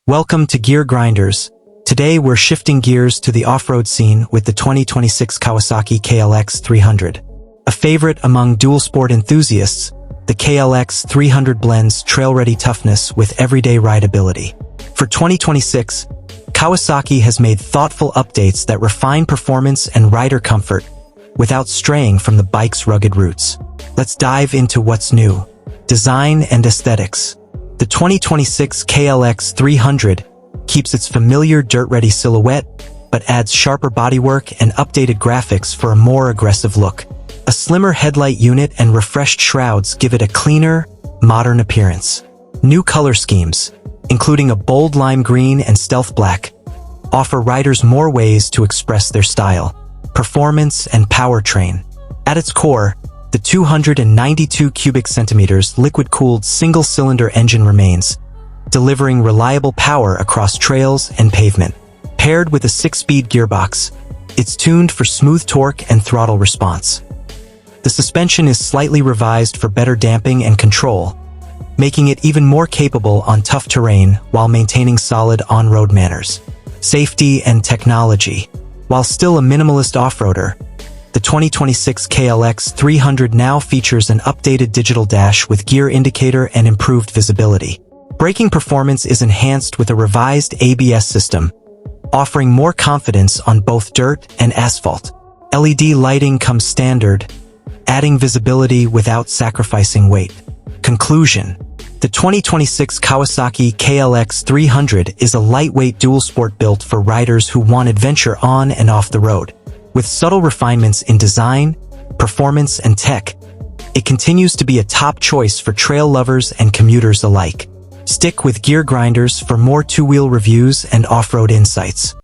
Welcome to Gear Grinders. Today we're shifting gears to the off-road scene with the 2026 Kawasaki KLX 300. A favorite among dual sport enthusiasts, the KLX 300 blends trail-ready toughness with everyday rideability. For 2026, Kawasaki has made thoughtful updates that refine performance and rider comfort without straying from the bike's rugged roots. Let's dive into what's new. Design and aesthetics. The 2026 KLX 300 keeps its familiar dirt-ready silhouette, but adds sharper bodywork and updated graphics for a more aggressive look. A slimmer headlight unit and refreshed shrouds give it a cleaner, modern appearance. New color schemes, including a bold lime green and stealth black, offer riders more ways to express their style, performance, and powertrain. At its core, the 292 cubic centimeters liquid-cooled single-cylinder engine remains, delivering reliable power across trails and pavement. Paired with a 6-speed gearbox, it's tuned for smooth torque and throttle response. The suspension is slightly revised for better damping and control, making it even more capable on tough terrain while maintaining solid on-road manners. Safety and technology. While still a minimalist off-roader, the 2026 KLX 300 now features an updated digital dash with gear indicator and improved visibility. Braking performance is enhanced with a revised ABS system, offering more confidence on both dirt and asphalt. LED lighting comes standard, adding visibility without sacrificing weight. Conclusion. The 2026 Kawasaki KLX 300 is a lightweight dual sport built for riders who want adventure on and off the road. With subtle refinements in design, performance, and tech, it continues to be a top choice for trail lovers and commuters alike. Stick with Gear Grinders for more two-wheel reviews and off-road insights.